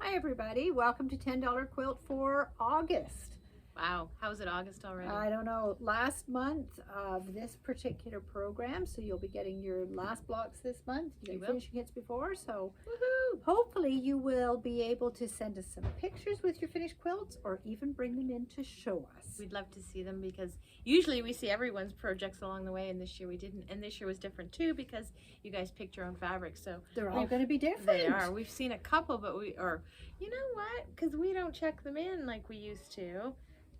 Hi everybody, welcome to $10 Quilt for August. Wow, how is it August already? I don't know, last month of this particular program, so you'll be getting your last blocks this month. You got finishing hits before, so Woohoo! hopefully you will be able to send us some pictures with your finished quilts or even bring them in to show us. We'd love to see them because usually we see everyone's projects along the way, and this year we didn't. And this year was different too because you guys picked your own fabric, so they're all going to be different. They are. We've seen a couple, but you know what? Because we don't check them in like we used to.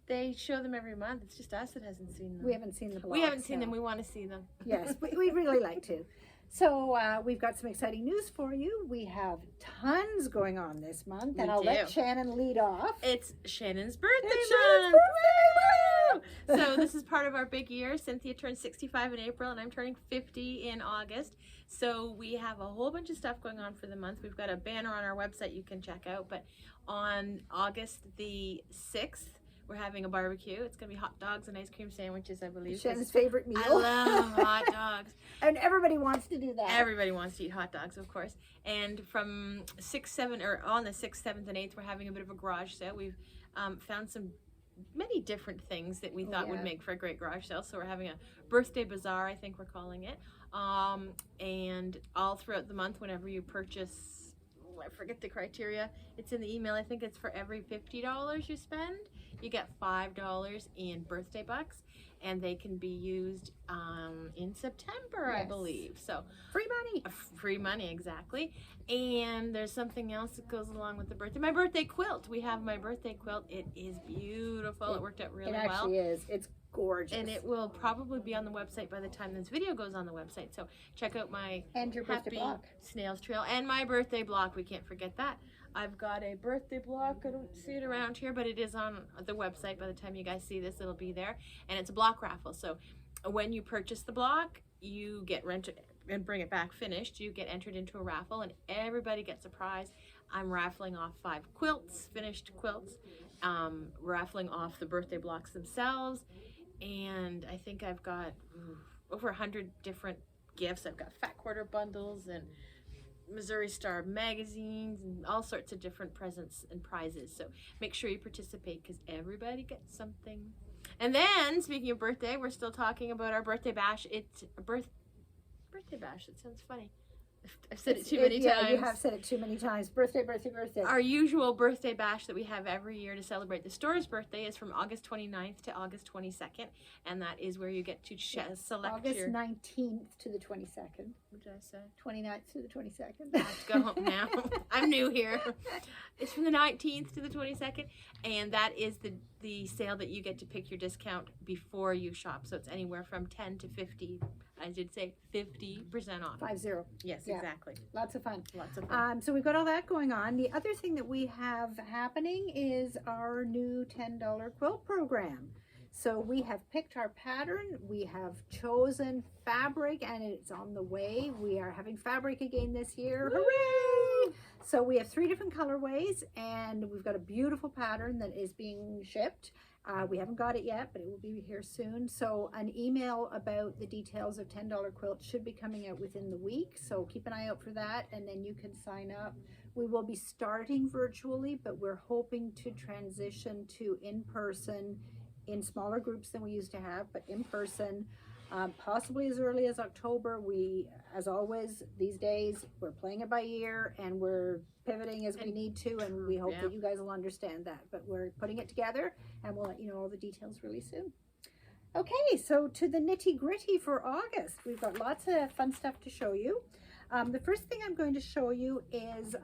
They show them every month. It's just us that hasn't seen them. We haven't seen the blocks. We haven't seen them. We want to see them. Yes, we'd really like to. So we've got some exciting news for you. We have tons going on this month, and I'll let Shannon lead off. It's Shannon's birthday month. So this is part of our big year. Cynthia turned 65 in April, and I'm turning 50 in August. So we have a whole bunch of stuff going on for the month. We've got a banner on our website you can check out. But on August the 6th, we're having a barbecue. It's going to be hot dogs and ice cream sandwiches, I believe. Shannon's favorite meal. I love hot dogs. And everybody wants to do that. Everybody wants to eat hot dogs, of course. And from on the 6th, 7th, and 8th, we're having a bit of a garage sale. We've found many different things that we thought would make for a great garage sale. So we're having a birthday bazaar, I think we're calling it. And all throughout the month, whenever you purchase, I forget the criteria, it's in the email. I think it's for every $50 you spend, you get $5 in birthday bucks, and they can be used in September, I believe. So free money. Free money, exactly. And there's something else that goes along with the birthday. My birthday quilt. We have my birthday quilt. It is beautiful. It worked out really well. It actually is. It's gorgeous. And it will probably be on the website by the time this video goes on the website. So check out my your birthday block. Snails Trail and my birthday block. We can't forget that. I've got a birthday block. I don't see it around here, but it is on the website. By the time you guys see this, it'll be there. And it's a block raffle. So when you purchase the block, you get rented and bring it back finished. You get entered into a raffle, and everybody gets a prize. I'm raffling off 5 quilts, finished quilts. Raffling off the birthday blocks themselves. And I think I've got over 100 different gifts. I've got fat quarter bundles and Missouri Star magazines and all sorts of different presents and prizes. So make sure you participate because everybody gets something. And then, speaking of birthday, we're still talking about our birthday bash. It's a birthday bash. It sounds funny. I've said it too many times. Yeah, you have said it too many times. Birthday, birthday, birthday. Our usual birthday bash that we have every year to celebrate the store's birthday is from August 29th to August 22nd. And that is where you get to select August 19th to the 22nd. What did I say? 29th to the 22nd. I have to go home now. I'm new here. It's from the 19th to the 22nd. And that is the sale that you get to pick your discount before you shop. So it's anywhere from 10 to 50. I did say 50% off. 50. Yes, exactly. Lots of fun. Lots of fun. So we've got all that going on. The other thing that we have happening is our new $10 quilt program. So we have picked our pattern, we have chosen fabric, and it's on the way. We are having fabric again this year. Woo! Hooray! So we have 3 different colorways, and we've got a beautiful pattern that is being shipped. We haven't got it yet, but it will be here soon. So an email about the details of $10 Quilt should be coming out within the week. So keep an eye out for that, and then you can sign up. We will be starting virtually, but we're hoping to transition to in-person in smaller groups than we used to have, but in person, possibly as early as October. We, as always, these days, we're playing it by ear and we're pivoting as we need to, and we hope that you guys will understand that. But we're putting it together, and we'll let you know all the details really soon. Okay, so to the nitty-gritty for August. We've got lots of fun stuff to show you. The first thing I'm going to show you is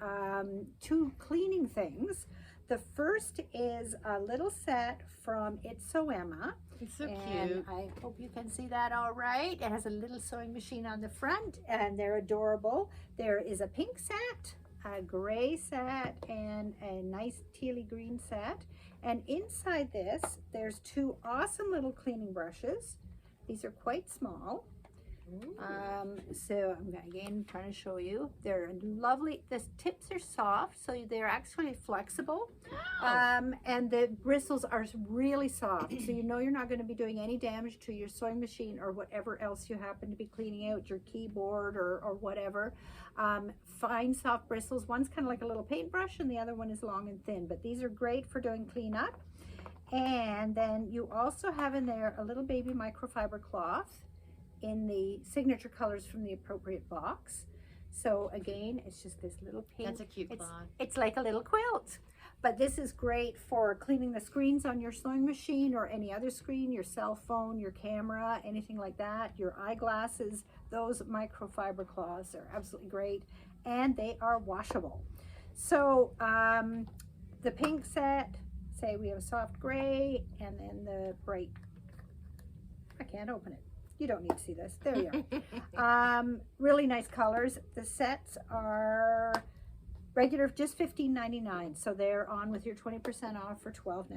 2 cleaning things. The first is a little set from It's So Emma. It's so and cute. I hope you can see that all right. It has a little sewing machine on the front, and they're adorable. There is a pink set, a gray set, and a nice tealy green set. And inside this, there's 2 awesome little cleaning brushes. These are quite small. So I'm again trying to show you. They're lovely. The tips are soft, so they're actually flexible. And the bristles are really soft, so you know you're not going to be doing any damage to your sewing machine or whatever else you happen to be cleaning out, your keyboard or whatever. Fine soft bristles. One's kind of like a little paintbrush and the other one is long and thin, but these are great for doing cleanup. And then you also have in there a little baby microfiber cloth in the signature colors from the appropriate box. So again, it's just this little pink. That's a cute cloth. It's like a little quilt. But this is great for cleaning the screens on your sewing machine or any other screen, your cell phone, your camera, anything like that, your eyeglasses. Those microfiber cloths are absolutely great, and they are washable. So the pink set, say we have a soft gray, and then the bright, I can't open it. You don't need to see this. There you are. Really nice colors. The sets are regular, just $15.99. So they're on with your 20% off for $12.99.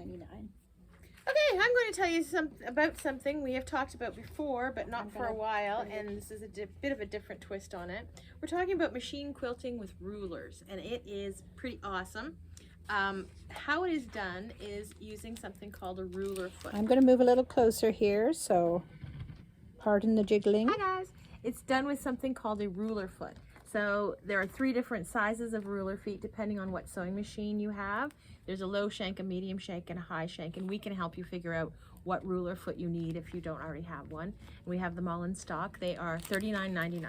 Okay, I'm going to tell you about something we have talked about before, but not for a while, and this is a bit of a different twist on it. We're talking about machine quilting with rulers, and it is pretty awesome. How it is done is using something called a ruler foot. I'm going to move a little closer here, so pardon the jiggling. Hi guys! It's done with something called a ruler foot. So there are 3 different sizes of ruler feet depending on what sewing machine you have. There's a low shank, a medium shank, and a high shank, and we can help you figure out what ruler foot you need if you don't already have one. And we have them all in stock. They are $39.99.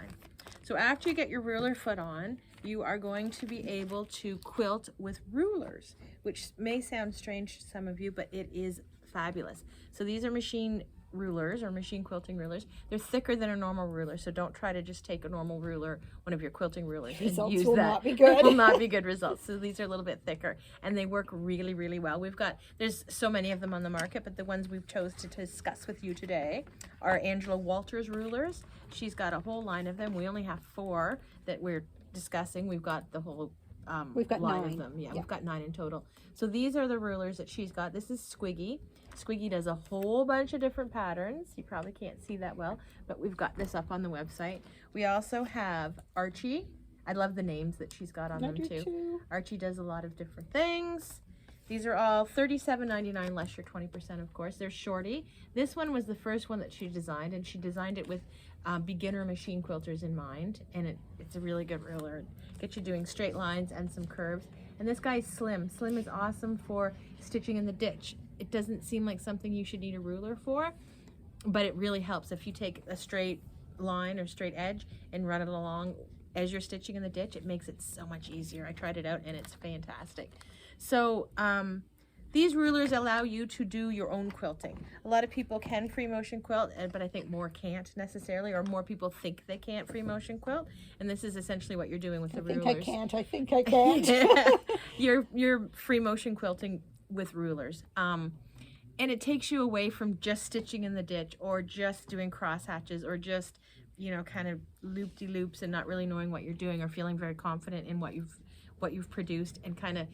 So after you get your ruler foot on, you are going to be able to quilt with rulers, which may sound strange to some of you, but it is fabulous. So these are machine rulers or machine quilting rulers. They're thicker than a normal ruler, so don't try to just take a normal ruler, one of your quilting rulers, and use that. Not be good. It will not be good results. So these are a little bit thicker, and they work really, really well. There's so many of them on the market, but the ones we've chose to discuss with you today are Angela Walters rulers. She's got a whole line of them. We only have 4 that we're discussing. We've got the whole we've got line 9 of them. Yeah, we've got 9 in total. So these are the rulers that she's got. This is Squiggy. Squiggy does a whole bunch of different patterns. You probably can't see that well, but we've got this up on the website. We also have Archie. I love the names that she's got on them too. Archie does a lot of different things. These are all $37.99 less your 20%, of course. There's Shorty. This one was the first one that she designed, and she designed it with beginner machine quilters in mind, and it's a really good ruler. It gets you doing straight lines and some curves. And this guy is Slim. Slim is awesome for stitching in the ditch. It doesn't seem like something you should need a ruler for, but it really helps if you take a straight line or straight edge and run it along as you're stitching in the ditch. It makes it so much easier. I tried it out and it's fantastic. So these rulers allow you to do your own quilting. A lot of people can free motion quilt, but I think more can't necessarily, or more people think they can't free motion quilt. And this is essentially what you're doing with the rulers. I think I can't. You're free motion quilting with rulers. And it takes you away from just stitching in the ditch or just doing cross hatches or just, you know, kind of loop-de-loops and not really knowing what you're doing or feeling very confident in what you've produced, and kind of,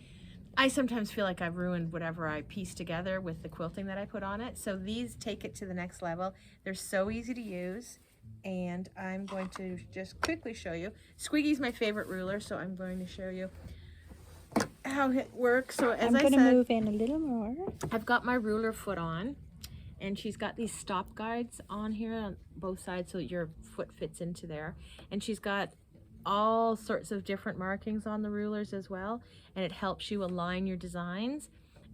I sometimes feel like I've ruined whatever I pieced together with the quilting that I put on it. So these take it to the next level. They're so easy to use, and I'm going to just quickly show you. Squiggy's my favorite ruler, so I'm going to show you how it works. So as I said, I'm going to move in a little more. I've got my ruler foot on, and she's got these stop guides on here on both sides so your foot fits into there. And she's got all sorts of different markings on the rulers as well, and it helps you align your designs.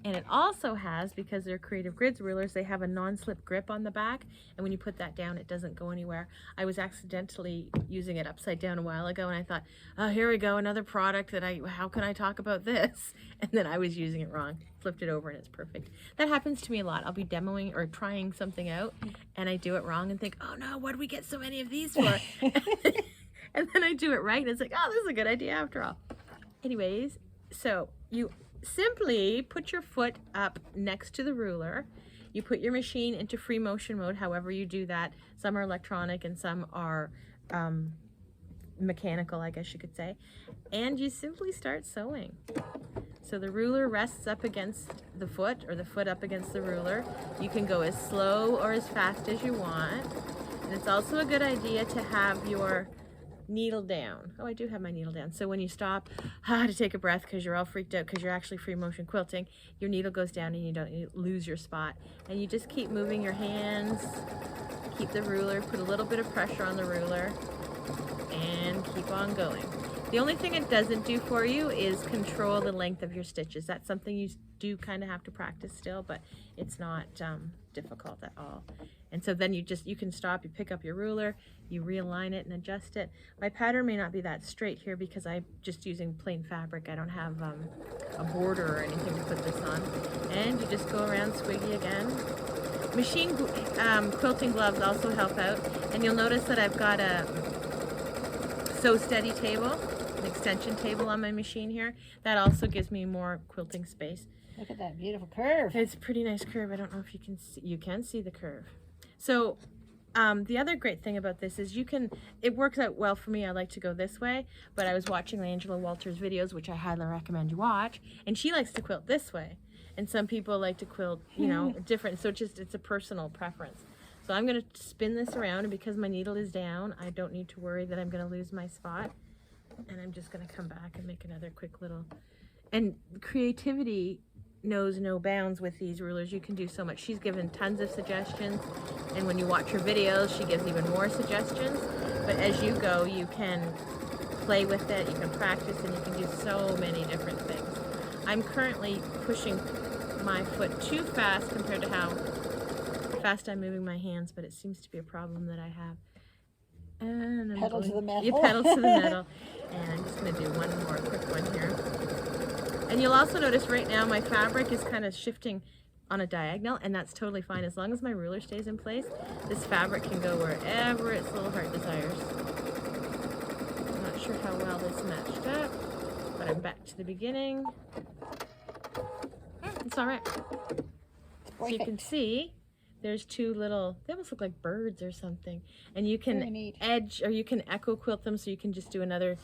And it also has, because they're Creative Grids rulers, they have a non-slip grip on the back, and when you put that down, it doesn't go anywhere. I was accidentally using it upside down a while ago, and I thought, oh, here we go, another product that how can I talk about this? And then I was using it wrong, flipped it over, and it's perfect. That happens to me a lot. I'll be demoing or trying something out, and I do it wrong and think, oh no, what did we get so many of these for? And then I do it right, and it's like, oh, this is a good idea after all. Anyways, so you simply put your foot up next to the ruler. You put your machine into free motion mode, however you do that. Some are electronic and some are mechanical, I guess you could say. And you simply start sewing. So the ruler rests up against the foot, or the foot up against the ruler. You can go as slow or as fast as you want. And it's also a good idea to have your needle down. Oh, I do have my needle down. So when you stop to take a breath because you're all freaked out because you're actually free motion quilting, your needle goes down and you don't lose your spot. And you just keep moving your hands, keep the ruler, put a little bit of pressure on the ruler, and keep on going. The only thing it doesn't do for you is control the length of your stitches. That's something you do kind of have to practice still, but it's not difficult at all. And so then you can stop, you pick up your ruler, you realign it and adjust it. My pattern may not be that straight here because I'm just using plain fabric. I don't have a border or anything to put this on. And you just go around squiggy again. Machine quilting gloves also help out. And you'll notice that I've got a Sew Steady table, an extension table on my machine here. That also gives me more quilting space. Look at that beautiful curve. It's a pretty nice curve. I don't know if you can see, you can see the curve. So the other great thing about this is it works out well for me. I like to go this way, but I was watching Angela Walters' videos, which I highly recommend you watch, and she likes to quilt this way. And some people like to quilt, different. So it's a personal preference. So I'm going to spin this around, and because my needle is down, I don't need to worry that I'm going to lose my spot. And I'm just going to come back and make another quick little, and creativity knows no bounds with these rulers. You can do so much. She's given tons of suggestions, and when you watch her videos, she gives even more suggestions. But as you go, you can play with it, you can practice, and you can do so many different things. I'm currently pushing my foot too fast compared to how fast I'm moving my hands, but it seems to be a problem that I have. And I'm pedal to the metal. You pedal to the metal. And I'm just going to do one more quick one here. And you'll also notice right now my fabric is kind of shifting on a diagonal, and that's totally fine. As long as my ruler stays in place, this fabric can go wherever its little heart desires. I'm not sure how well this matched up, but I'm back to the beginning. It's all right. So you can see there's two little, they almost look like birds or something. And you can edge, or you can echo quilt them, so you can just do another.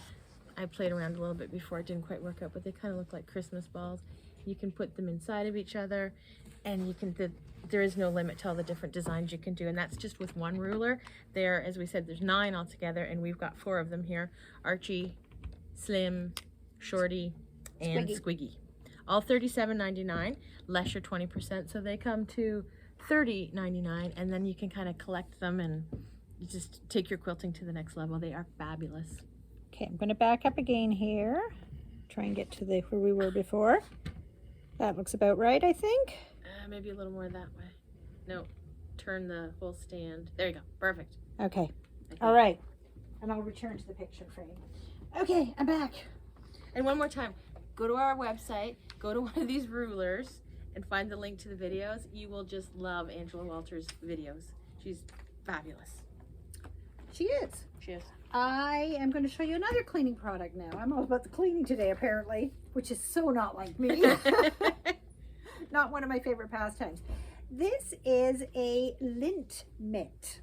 I played around a little bit before, it didn't quite work out, but they kind of look like Christmas balls. You can put them inside of each other, and you can, there is no limit to all the different designs you can do, and that's just with one ruler. There, as we said, there's 9 altogether, and we've got 4 of them here: Archie, Slim, Shorty, and Squiggy. All $37.99, less your 20%, so they come to $30.99, and then you can kind of collect them and you just take your quilting to the next level. They are fabulous. Okay, I'm going to back up again here. Try and get to where we were before. That looks about right, I think. Maybe a little more that way. No, turn the whole stand. There you go. Perfect. Okay. All right. And I'll return to the picture frame. Okay, I'm back. And one more time, go to our website, go to one of these rulers, and find the link to the videos. You will just love Angela Walters' videos. She's fabulous. She is. She is. I am going to show you another cleaning product now. I'm all about the cleaning today, apparently, which is so not like me. Not one of my favorite pastimes. This is a lint mitt.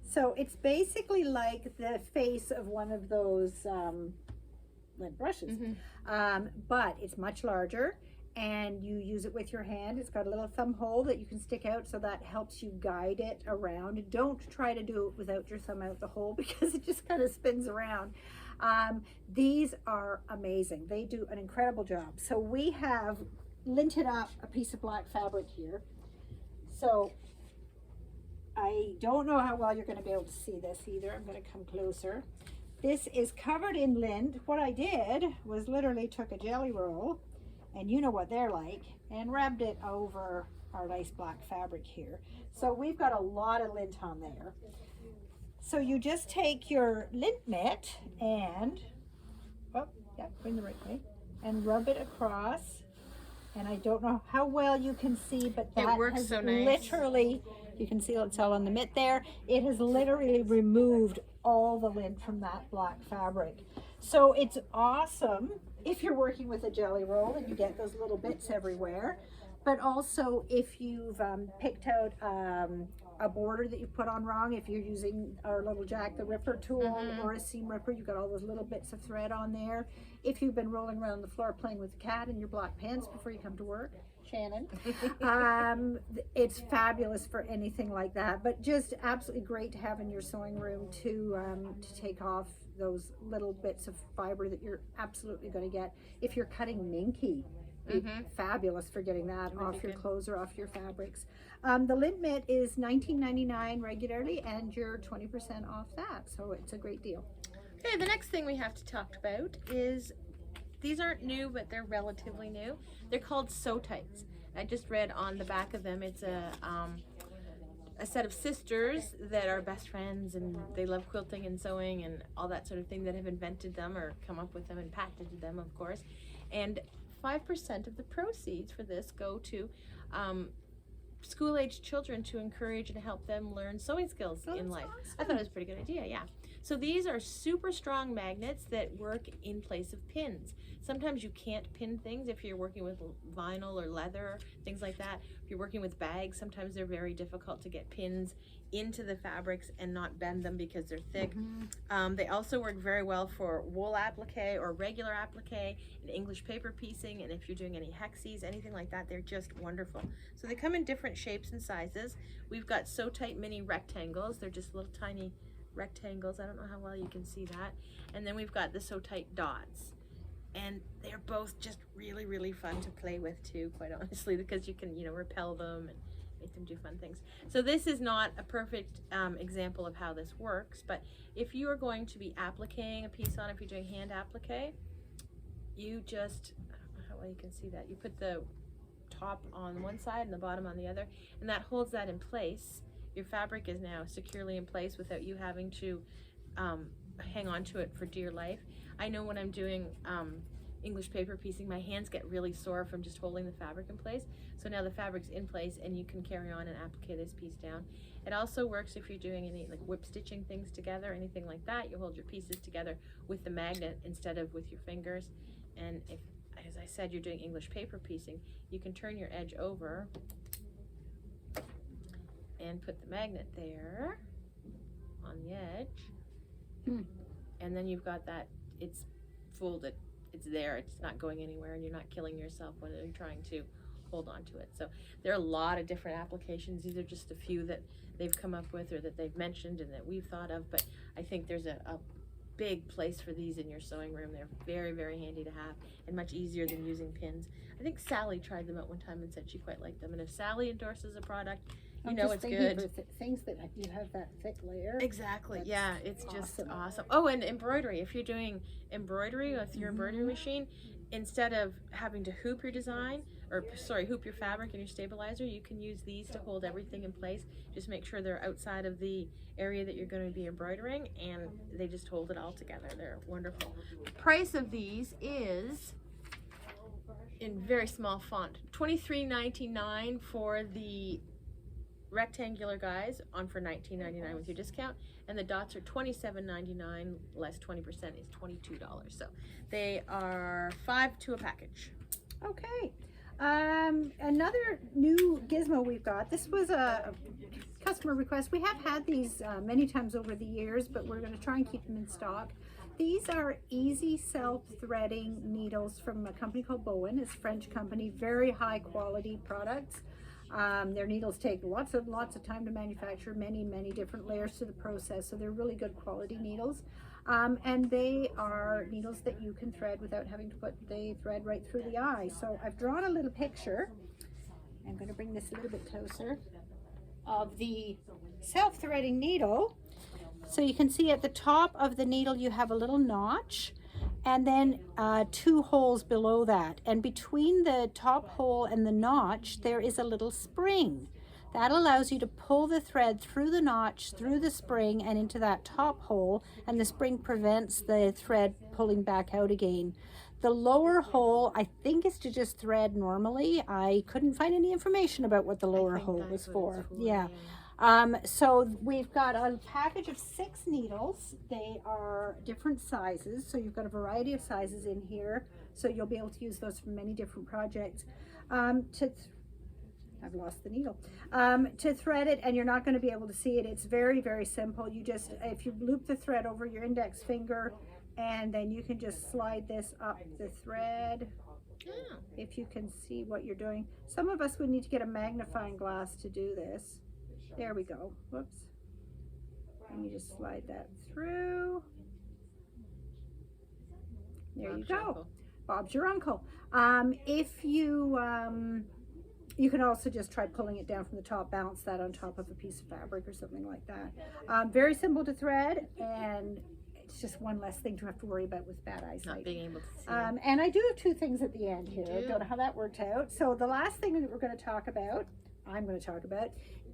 So it's basically like the face of one of those lint brushes, but it's much larger, and you use it with your hand. It's got a little thumb hole that you can stick out, so that helps you guide it around. Don't try to do it without your thumb out the hole because it just kind of spins around. These are amazing. They do an incredible job. So we have linted up a piece of black fabric here. So I don't know how well you're going to be able to see this either. I'm going to come closer. This is covered in lint. What I did was literally took a jelly roll, and you know what they're like, and rubbed it over our nice black fabric here. So we've got a lot of lint on there. So you just take your lint mitt and, going the right way, and rub it across. And I don't know how well you can see, but that it works has so nice. Literally, you can see it's all on the mitt there. It has literally removed all the lint from that black fabric. So it's awesome if you're working with a jelly roll and you get those little bits everywhere, but also if you've picked out a border that you put on wrong, if you're using our little Jack the Ripper tool or a seam ripper, you've got all those little bits of thread on there. If you've been rolling around the floor playing with the cat in your black pants before you come to work, Shannon, it's fabulous for anything like that, but just absolutely great to have in your sewing room to take off those little bits of fiber that you're absolutely going to get. If you're cutting minky, fabulous for getting that off your clothes or off your fabrics. The lint mitt is $19.99 regularly, and you're 20% off that, so it's a great deal. Okay, the next thing we have to talk about is, these aren't new, but they're relatively new. They're called Sew Tights. I just read on the back of them, it's a set of sisters that are best friends, and they love quilting and sewing and all that sort of thing, that have invented them or come up with them and patented them, of course. And 5% of the proceeds for this go to school-aged children to encourage and help them learn sewing skills in life. Awesome. I thought it was a pretty good idea, yeah. So these are super strong magnets that work in place of pins. Sometimes you can't pin things if you're working with vinyl or leather, things like that. If you're working with bags, sometimes they're very difficult to get pins into the fabrics and not bend them because they're thick. They also work very well for wool applique or regular applique and English paper piecing, and if you're doing any hexes, anything like that, they're just wonderful. So they come in different shapes and sizes. We've got Sew Tight mini rectangles. They're just little tiny rectangles. I don't know how well you can see that. And then we've got the Sew Tight dots. And they're both just really, really fun to play with too, quite honestly, because you can, repel them and make them do fun things. So this is not a perfect example of how this works, but if you are going to be appliquing a piece on, if you're doing hand applique, you just, I don't know how well you can see that, you put the top on one side and the bottom on the other, and that holds that in place. Your fabric is now securely in place without you having to hang on to it for dear life. I know when I'm doing English paper piecing, my hands get really sore from just holding the fabric in place. So now the fabric's in place and you can carry on and applique this piece down. It also works if you're doing any like whip stitching things together, anything like that. You hold your pieces together with the magnet instead of with your fingers. And if, as I said, you're doing English paper piecing, you can turn your edge over and put the magnet there on the edge. And then you've got that, it's folded, it's there, it's not going anywhere, and you're not killing yourself when you're trying to hold on to it. So there are a lot of different applications. These are just a few that they've come up with or that they've mentioned and that we've thought of, but I think there's a big place for these in your sewing room. They're very, very handy to have and much easier than using pins. I think Sally tried them out one time and said she quite liked them, and if Sally endorses a product, you know it's good. For things that you have that thick layer. Exactly. Yeah, it's just awesome. Oh, and embroidery. If you're doing embroidery with your embroidery machine, instead of having to hoop your design, hoop your fabric and your stabilizer, you can use these to hold everything in place. Just make sure they're outside of the area that you're going to be embroidering, and they just hold it all together. They're wonderful. The price of these is, in very small font, $23.99 for the rectangular guys, on for $19.99 with your discount, and the dots are $27.99 less 20% is $22. So they are $5 to a package. Okay. Another new gizmo we've got. This was a customer request. We have had these many times over the years, but we're going to try and keep them in stock. These are easy self-threading needles from a company called Bowen. It's a French company, very high quality products. Their needles take lots of time to manufacture, many different layers to the process, so they're really good quality needles. And they are needles that you can thread without having to put the thread right through the eye. So I've drawn a little picture. I'm going to bring this a little bit closer of the self-threading needle. So you can see at the top of the needle you have a little notch, and then 2 holes below that, and between the top hole and the notch there is a little spring that allows you to pull the thread through the notch, through the spring, and into that top hole, and the spring prevents the thread pulling back out again. The lower hole, I think, is to just thread normally. I couldn't find any information about what the lower hole was for. Yeah. So we've got a package of 6 needles. They are different sizes, so you've got a variety of sizes in here, so you'll be able to use those for many different projects. I've lost the needle. To thread it, and you're not going to be able to see it. It's very, very simple. You just, if you loop the thread over your index finger, and then you can just slide this up the thread. Oh. If you can see what you're doing. Some of us would need to get a magnifying glass to do this. There we go. Whoops. And you just slide that through. There you go. Bob's your uncle. If you, you can also just try pulling it down from the top, bounce that on top of a piece of fabric or something like that. Very simple to thread, and it's just one less thing to have to worry about with bad eyesight. Not being able to see. And I do have two things at the end here. You I do. don't know how that worked out. So the last thing that we're going to talk about,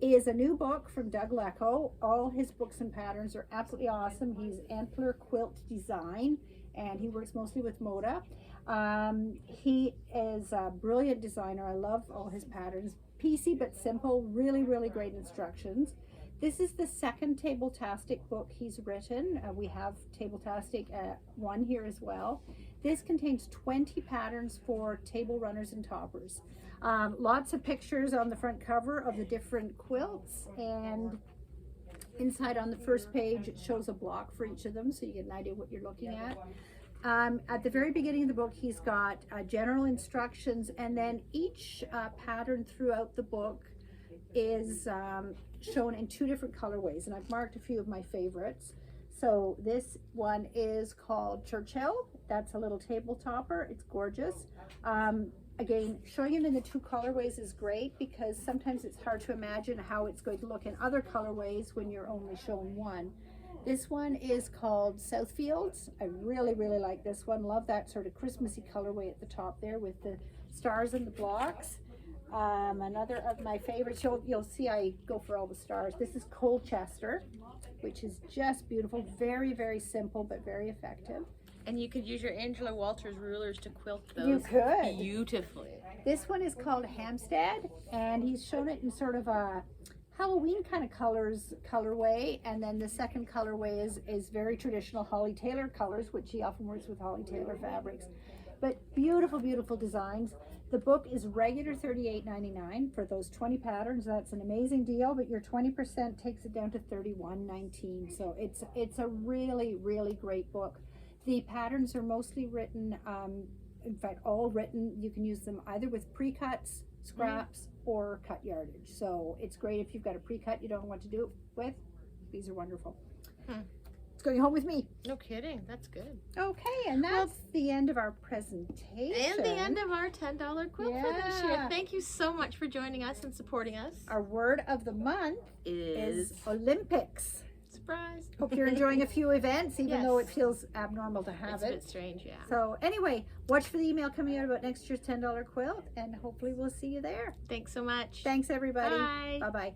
is a new book from Doug Lecco. All his books and patterns are absolutely awesome. He's Antler Quilt Design, and he works mostly with Moda. He is a brilliant designer. I love all his patterns. Piecey but simple, really, really great instructions. This is the second Table-tastic book he's written. We have Table-tastic 1 here as well. This contains 20 patterns for table runners and toppers. Lots of pictures on the front cover of the different quilts, and inside on the first page it shows a block for each of them, so you get an idea what you're looking at. At the very beginning of the book, he's got general instructions, and then each pattern throughout the book is shown in 2 different colorways, and I've marked a few of my favorites. So this one is called Churchill. That's a little table topper. It's gorgeous. Again, showing it in the 2 colorways is great, because sometimes it's hard to imagine how it's going to look in other colorways when you're only shown one. This one is called Southfields. I really, really like this one. Love that sort of Christmassy colorway at the top there with the stars and the blocks. Another of my favorites, you'll see I go for all the stars. This is Colchester, which is just beautiful. Very, very simple, but very effective. And you could use your Angela Walters rulers to quilt those You could. beautifully. This one is called Hampstead, and he's shown it in sort of a Halloween kind of colorway, and then the second colorway is very traditional Holly Taylor colors, which he often works with Holly Taylor fabrics. But beautiful, beautiful designs. The book is regular $38.99 for those 20 patterns. That's an amazing deal, but your 20% takes it down to $31.19. So it's a really, really great book. The patterns are mostly written, in fact, all written. You can use them either with pre-cuts, scraps, or cut yardage. So it's great if you've got a pre-cut you don't know what to do it with. These are wonderful. It's going home with me. No kidding. That's good. Okay, and that's the end of our presentation. And the end of our $10 quilt for this year. Yeah. Thank you so much for joining us and supporting us. Our word of the month is Olympics. Surprise. Hope you're enjoying a few events, even though it Yes. feels abnormal to have It's a it. bit strange, yeah. So anyway, watch for the email coming out about next year's $10 quilt, and hopefully we'll see you there. Thanks so much. Thanks, everybody. Bye. Bye-bye.